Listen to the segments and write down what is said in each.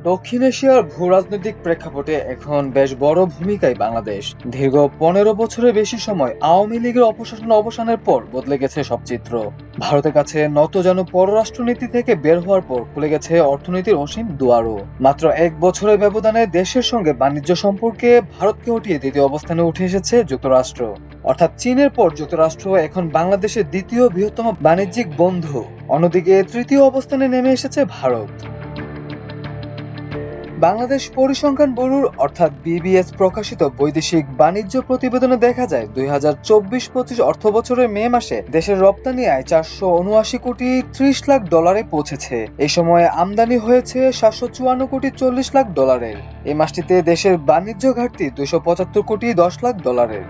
দক্ষিণ এশিয়ার ভূরাজনৈতিক প্রেক্ষাপটে এখন বেশ বড় ভূমিকায় বাংলাদেশ। দীর্ঘ 15 বছরের বেশি সময় আওয়ামী লীগের অপশাসন অবসানের পর বদলে গেছে সব চিত্র। ভারতের কাছে নতজানু পররাষ্ট্রনীতি থেকে বের হওয়ার পর খুলে গেছে অর্থনীতির অসীম দুয়ারও। মাত্র 1 বছরের ব্যবধানে দেশের সঙ্গে বাণিজ্য সম্পর্কে ভারতকে হটিয়ে দ্বিতীয় অবস্থানে উঠে এসেছে যুক্তরাষ্ট্র। অর্থাৎ চীনের পর যুক্তরাষ্ট্র এখন বাংলাদেশের দ্বিতীয় বৃহত্তম বাণিজ্যিক বন্ধু। অন্যদিকে তৃতীয় অবস্থানে নেমে এসেছে ভারত। বাংলাদেশ পরিসংখ্যান ব্যুরোর অর্থাৎ বিবিএস প্রকাশিত বৈদেশিক বাণিজ্য প্রতিবেদনে দেখা যায় 2024-25 অর্থবছরের মে মাসে দেশের রপ্তানি আয় 479 কোটি 30 লাখ ডলারে পৌঁছেছে। এই সময়ে আমদানি হয়েছে 754 কোটি 40 লাখ ডলারের। এই মাসটিতে দেশের বাণিজ্য ঘাটতি 275 কোটি 10 লাখ ডলারের।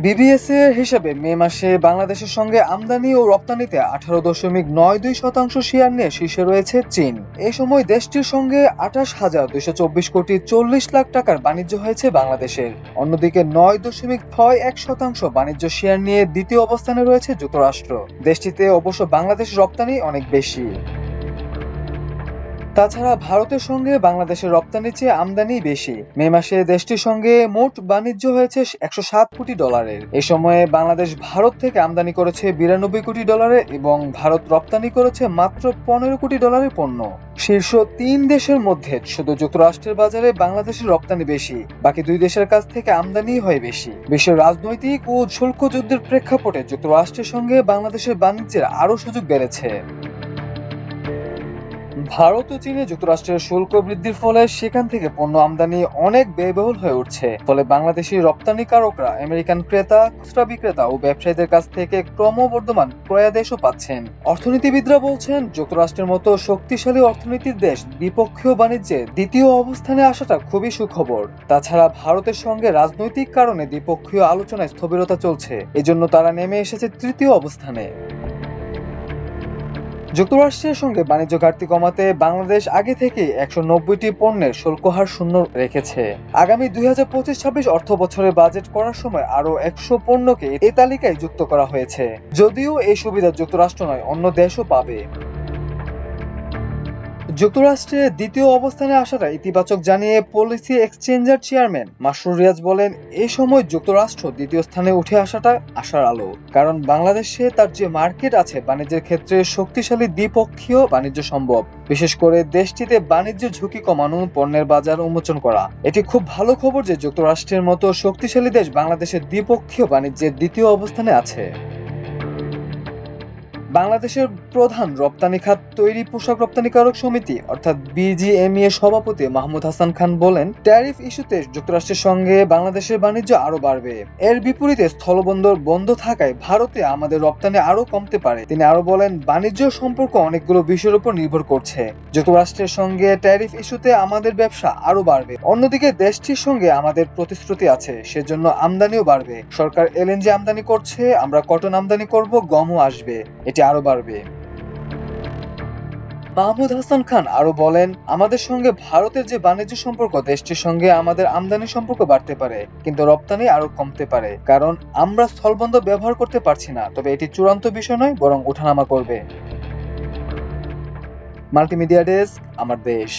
বিবিএস এর হিসাবে মে মাসে বাংলাদেশের সঙ্গে আমদানি ও রপ্তানিতে 18.92% শেয়ার নিয়ে শীর্ষে রয়েছে চীন। এই সময় দেশটির সঙ্গে 28,224 কোটি 40 লাখ টাকার বাণিজ্য হয়েছে বাংলাদেশের। অন্যদিকে 9.61% বাণিজ্য শেয়ার নিয়ে দ্বিতীয় অবস্থানে রয়েছে যুক্তরাষ্ট্র। দেশটিতে অবশ্য বাংলাদেশের রপ্তানি অনেক বেশি। তাছাড়া ভারতের সঙ্গে বাংলাদেশের রপ্তানির চেয়ে আমদানি বেশি। মে মাসে দেশটির সঙ্গে মোট বাণিজ্য হয়েছে 107 কোটি ডলারের। এ সময়ে বাংলাদেশ ভারত থেকে আমদানি করেছে 92 কোটি ডলারের এবং ভারত রপ্তানি করেছে মাত্র 15 কোটি ডলারের পণ্য। শীর্ষ 3 দেশের মধ্যে শুধু যুক্তরাষ্ট্রের বাজারে বাংলাদেশের রপ্তানি বেশি, বাকি 2 দেশের কাছ থেকে আমদানি হয় বেশি। বিশ্বের রাজনৈতিক ও শুল্ক যুদ্ধের প্রেক্ষাপটে যুক্তরাষ্ট্রের সঙ্গে বাংলাদেশের বাণিজ্যের আরও সুযোগ বেড়েছে। ভারত ও চীনে যুক্তরাষ্ট্রের শুল্ক বৃদ্ধির ফলে সেখান থেকে পণ্য আমদানি অনেক ব্যয়বহুল হয়ে উঠছে। ফলে বাংলাদেশি রপ্তানিকারকরা আমেরিকান ক্রেতা, খুচরা বিক্রেতা ও ব্যবসায়ীদের কাছ থেকে ক্রমবর্ধমান ক্রয়াদেশও পাচ্ছেন। অর্থনীতিবিদরা বলছেন, যুক্তরাষ্ট্রের মতো শক্তিশালী অর্থনীতির দেশ দ্বিপক্ষীয় বাণিজ্যে দ্বিতীয় অবস্থানে আসাটা খুবই সুখবর। তাছাড়া ভারতের সঙ্গে রাজনৈতিক কারণে দ্বিপক্ষীয় আলোচনায় স্থবিরতা চলছে, এজন্য তারা নেমে এসেছে তৃতীয় অবস্থানে। যুক্তরাষ্ট্রের সঙ্গে বাণিজ্য ঘাটতি কমাতে বাংলাদেশ আগে থেকে 190টি পণ্যের শুল্ক হার শূন্য রেখেছে। আগামী 2025-26 অর্থ বছরে বাজেট করার সময় আরও 100 পণ্যকে এই তালিকায় যুক্ত করা হয়েছে। যদিও এই সুবিধা যুক্তরাষ্ট্র নয়, অন্য দেশও পাবে। যুক্তরাষ্ট্রের দ্বিতীয় অবস্থানে আসাটা ইতিবাচক জানিয়ে পলিসি এক্সচেঞ্জার চেয়ারম্যান মাসরুর রিয়াজ বলেন, এই সময় যুক্তরাষ্ট্র দ্বিতীয় স্থানে উঠে আসাটা আশার আলো। কারণ বাংলাদেশে তার যে মার্কেট আছে, বাণিজ্যের ক্ষেত্রে শক্তিশালী দ্বিপক্ষীয় বাণিজ্য সম্ভব। বিশেষ করে দেশটিতে বাণিজ্য ঝুঁকি কমানো, পণ্যের বাজার উন্মোচন করা। এটি খুব ভালো খবর যে যুক্তরাষ্ট্রের মতো শক্তিশালী দেশ বাংলাদেশের দ্বিপক্ষীয় বাণিজ্যের দ্বিতীয় অবস্থানে আছে। বাংলাদেশের প্রধান রপ্তানি খাত তৈরি পোশাক রপ্তানিকারক সমিতি অর্থাৎ বিজিএমইএ এর সভাপতি মাহমুদ হাসান খান বলেন, ট্যারিফ ইস্যুতে যুক্তরাষ্ট্রের সঙ্গে বাংলাদেশের বাণিজ্য আরো বাড়বে। এর বিপরীতে স্থলবন্দর বন্ধ থাকায় ভারতে আমাদের রপ্তানি আরো কমতে পারে। তিনি আরো বলেন, বাণিজ্য সম্পর্ক অনেকগুলো বিষয়ের উপর নির্ভর করছে। যুক্তরাষ্ট্রের সঙ্গে ট্যারিফ ইস্যুতে আমাদের ব্যবসা আরো বাড়বে। অন্যদিকে দেশটির সঙ্গে আমাদের প্রতিশ্রুতি আছে, সেজন্য আমদানিও বাড়বে। সরকার এলএনজি আমদানি করছে, আমরা কটন আমদানি করব, গমও আসবে, এটি আরো বাড়বে। মাহমুদ হাসান খান আরো বলেন, আমাদের সঙ্গে ভারতের যে বাণিজ্য সম্পর্ক, দেশটির সঙ্গে আমাদের আমদানি সম্পর্ক বাড়তে পারে, কিন্তু রপ্তানি আরো কমতে পারে। কারণ আমরা স্থলবন্দর ব্যবহার করতে পারছি না। তবে এটি চূড়ান্ত বিষয় নয়, বরং ওঠানামা করবে। মাল্টিমিডিয়া ডেস্ক, আমার দেশ।